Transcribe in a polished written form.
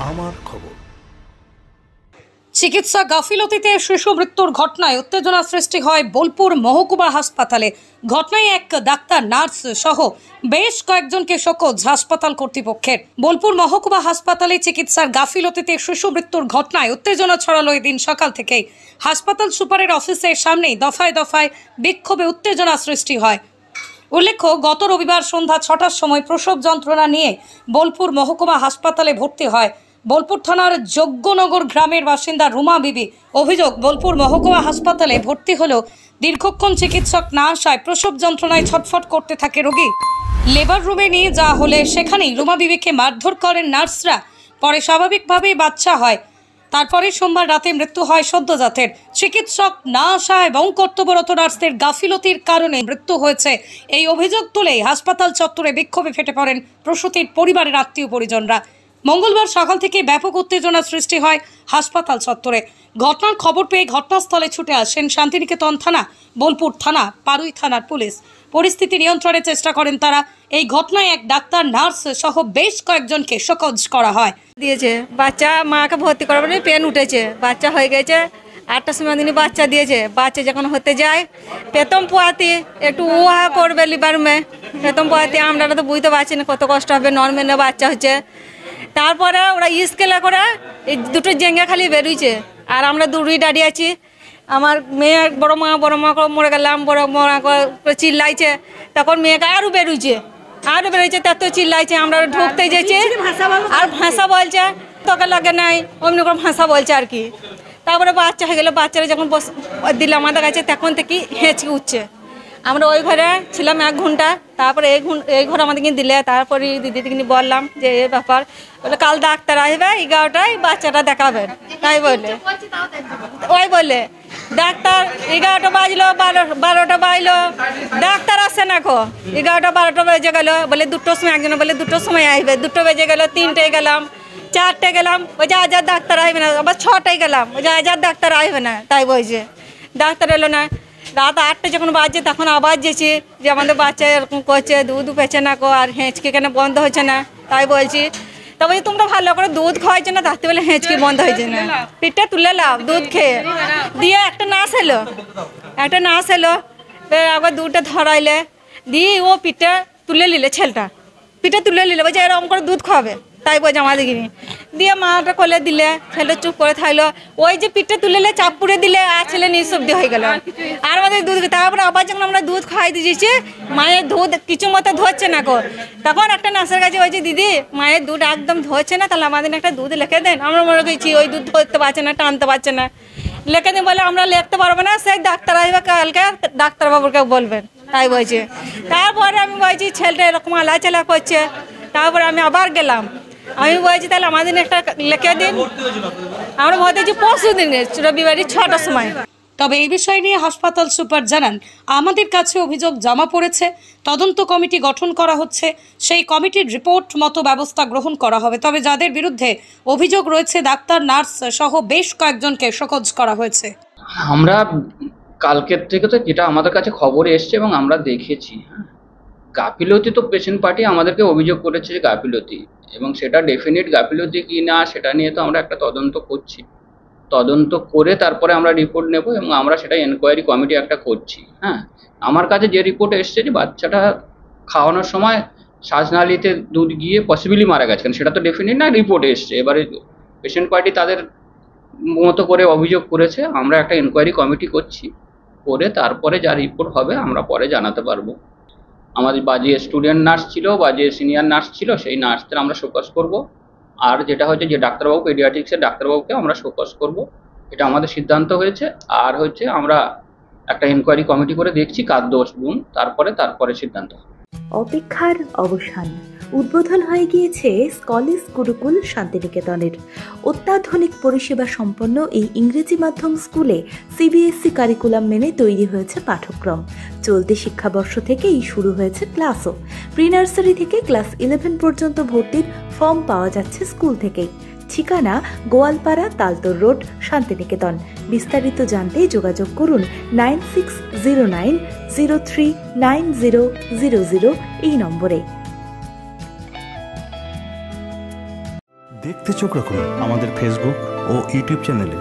আমার খবর। চিকিৎসা গাফিলতিতে শিশু মৃত্যুর ঘটনায় উত্তেজনা সৃষ্টি হয় বোলপুর মহকুমা হাসপাতালে। ঘটনায় এক ডাক্তার, নার্স সহ বেশ কয়েকজনকে শোকজ হাসপাতাল কর্তৃপক্ষের। বোলপুর মহকুমা হাসপাতালে চিকিৎসার গাফিলতিতে শিশু মৃত্যুর ঘটনায় উত্তেজনা ছড়ালো এদিন সকাল থেকেই। হাসপাতাল সুপারের অফিসের সামনেই দফায় দফায় বিক্ষোভে উত্তেজনা সৃষ্টি হয়। উল্লেখ্য, গত রবিবার সন্ধ্যা ৬টার সময় প্রসব যন্ত্রণা নিয়ে বোলপুর মহকুমা হাসপাতালে ভর্তি হয় বোলপুর থানার যজ্ঞনগর গ্রামের বাসিন্দা রুমা বিবি। অভিযোগ, বোলপুর মহকুমা হাসপাতালে ভর্তি হলেও দীর্ঘক্ষণ চিকিৎসক না আসায় প্রসব যন্ত্রণায় ছটফট করতে থাকে রোগী। লেবার রুমে নিয়ে যাওয়া হলে সেখানেই রুমা বিবিকে মারধর করেন নার্সরা। পরে স্বাভাবিকভাবেই বাচ্চা হয়। তারপরে সোমবার রাতে মৃত্যু হয় সদ্যজাতের। চিকিৎসক না আসা এবং কর্তব্যরত নার্সদের গাফিলতির কারণে মৃত্যু হয়েছে এই অভিযোগ তুলেই হাসপাতাল চত্বরে বিক্ষোভে ফেটে পড়েন প্রসূতির পরিবারের আত্মীয় পরিজনরা। মঙ্গলবার সকাল থেকে ব্যাপক উত্তেজনা সৃষ্টি হয় হাসপাতাল চত্বরে। ঘটনার খবর পেয়ে ঘটনাস্থলে ছুটে আসেন শান্তিনিকেতন থানা, বোলপুর থানা, পারুই থানার পুলিশ। পরিস্থিতি নিয়ন্ত্রণের চেষ্টা করেন তারা। এই ঘটনায় এক ডাক্তার, নার্স সহ বেশ কয়েকজনকে শোকজ করা হয়। দিয়েছে বাচ্চা, মাকে ভর্তি করার পেন উঠেছে, বাচ্চা হয়ে গেছে। 8টার সময় দিনই বাচ্চা দিয়েছে। বাচ্চা যখন হতে যায় প্রথম পোয়াতে একটু উহা করবে লিবারমে, প্রথম পোয়াতে আমরা তো বুঝতে পারছি না কত কষ্ট হবে। নর্মালে বাচ্চা হচ্ছে, তারপরে ওরা স্কেলে করে এই দুটো জেঙ্গা খালি বেরোইছে আর আমরা দূরেই দাঁড়িয়ে আছি। আমার মেয়ে বড় মা করে মরে গেলাম, বড় মা করে চিল্লাইছে। তখন মেয়েকে আরও বেরোইছে তত চিল্লাইছে। আমরা ঢুকতে যেছি আর ভাষা বলছে, তোকে লাগে নাই অমনি করে ভাষা বলছে আর কি। তারপরে বাচ্চা হয়ে গেলো। বাচ্চারা যখন দিল আমাদের কাছে তখন থেকে হেঁচকে উঠছে। আমরা ওই ঘরে ছিলাম 1 ঘন্টা। তারপরে এই ঘরে আমাদেরকে দিলে। তারপরে দিদিকে বললাম যে এই ব্যাপার, বলে কাল ডাক্তার আসবে 11টায় বাচ্চাটা দেখাবেন। তাই বলে ডাক্তার 11টা বাজলো, 12টা বাজলো, ডাক্তার আসে না। 11টা 12টা বেজে গেল। বলে 2টোর সময়, একজন বলে 2টোর সময় আসবে। 2টো বেজে গেল, 3টায় গেলাম, 4টে গেলাম, ওই যে আজাদ ডাক্তার আসবে না। আবার 6টায় গেলাম, ওই যে আজাদ ডাক্তার আসবে না। তাই বলছে ডাক্তার এলো না। রাত 8টে যখন বাজছে তখন আবার যেছি যে আমাদের বাচ্চা এরকম করছে, দুধ পেছে না আর হেঁচকি কেন বন্ধ হচ্ছে না। তাই বলছি। তবে তোমরা ভালো করে দুধ খাওয়াইছে না, তাতে বলে হেঁচকি বন্ধ হয়েছে না। পিঠটা তুলে লাও দুধ খেয়ে দিয়ে। একটা নার্স এলো, আবার দুধটা ধরাইলে দিয়ে ও পিঠটা তুলে নিলে, পিঠটা তুলে নিলে। বলছে এরকম করে দুধ খাওয়াবে। তাই বলছে আমাদেরকে দিয়ে মাটা কোলে দিলে, ছেলে চুপ করে থাকলো। ওই যে পিঠটা তুলে চাপুরে দিলে আর ছেলে নিঃশব্দ হয়ে গেল। আর আমাদের দুধ, তারপরে আবার যখন আমরা দুধ খাওয়াই দিয়েছি, মায়ের দুধ কিছু মতো ধরছে না। তখন একটা নার্সের কাছে বলছি, দিদি মায়ের দুধ একদম ধরছে না, তাহলে আমাদের একটা দুধ লিখে দেন। আমরা মনে করছি ওই দুধ ধরতে পারছে না, টানতে পারছে না, লিখে দেন। বলে আমরা লিখতে পারবো না, সেই ডাক্তার আসবে কালকে, ডাক্তারবাবুকে বলবেন। তাই বলছে। তারপরে আমি বলছি ছেলেটা এরকম আলাচালা করছে। তারপরে আমি আবার গেলাম, আমি বলছি তাহলে আমাদের একটা লিখে দিন। আমরা ভর্তি হয়েছি পরশু দিনে রবিবারই 6টার সময়। তবে এই বিষয় নিয়ে হাসপাতাল সুপার জানান, আমাদের কাছে অভিযোগ জমা পড়েছে, তদন্ত কমিটি গঠন করা হচ্ছে, সেই কমিটির রিপোর্ট মতো ব্যবস্থা গ্রহণ করা হবে। তবে যাদের বিরুদ্ধে অভিযোগ রয়েছে, ডাক্তার, নার্স সহ বেশ কয়েকজনকে শোকজ করা হয়েছে। আমরা কালকের থেকে তো যেটা আমাদের কাছে খবর এসছে এবং আমরা দেখেছি, গাফিলতি তো পেশেন্ট পার্টি আমাদেরকে অভিযোগ করেছে যে গাফিলতি, এবং সেটা ডেফিনিট গাফিলতি কি না সেটা নিয়ে তো আমরা একটা তদন্ত করছি। তদন্ত করে তারপরে আমরা রিপোর্ট নেব এবং আমরা সেটা এনকোয়ারি কমিটি একটা করছি। আমার কাছে যে রিপোর্ট এসছে যে বাচ্চাটা খাওয়ানোর সময় শ্বাসনালীতে দুধ গিয়ে পসিবলি মারা গেছে, সেটা তো ডেফিনিট না, রিপোর্ট এসছে। এবারে পেশেন্ট পার্টি তাদের মতো করে অভিযোগ করেছে, আমরা একটা এনকোয়ারি কমিটি করছি, করে তারপরে যা রিপোর্ট হবে আমরা পরে জানাতে পারবো। আমাদের বা যে স্টুডেন্ট নার্স ছিল বা যে সিনিয়র নার্স ছিল সেই নার্সদের আমরা শোকজ করব। আর যেটা হচ্ছে যে ডাক্তারবাবু, পেডিয়াট্রিক্সের ডাক্তারবাবুকে আমরা শোকজ করব, এটা আমাদের সিদ্ধান্ত হয়েছে। আর হচ্ছে আমরা একটা এনকোয়ারি কমিটি করে দেখছি কার দোষ গুণ, তারপরে সিদ্ধান্ত। অপেক্ষার অবসান, উদ্বোধন হয়ে গিয়েছে স্কলিস গুরুকুল শান্তিনিকেতনের। অত্যাধুনিক পরিষেবা সম্পন্ন এই ইংরেজি মাধ্যম স্কুলে সিবিএসসি কারিকুলাম মেনে তৈরি হয়েছে পাঠ্যক্রম। চলতি শিক্ষাবর্ষ থেকেই শুরু হয়েছে ক্লাসও। প্রি নার্সারি থেকে ক্লাস 11 পর্যন্ত ভর্তির ফর্ম পাওয়া যাচ্ছে স্কুল থেকেই। ঠিকানা গোয়ালপাড়া, তালতর রোড, শান্তিনিকেতন। বিস্তারিত জানতে যোগাযোগ করুন 9609039000 এই নম্বরে। দেখতে চোখ রাখুন আমাদের ফেসবুক ও ইউটিউব চ্যানেলে।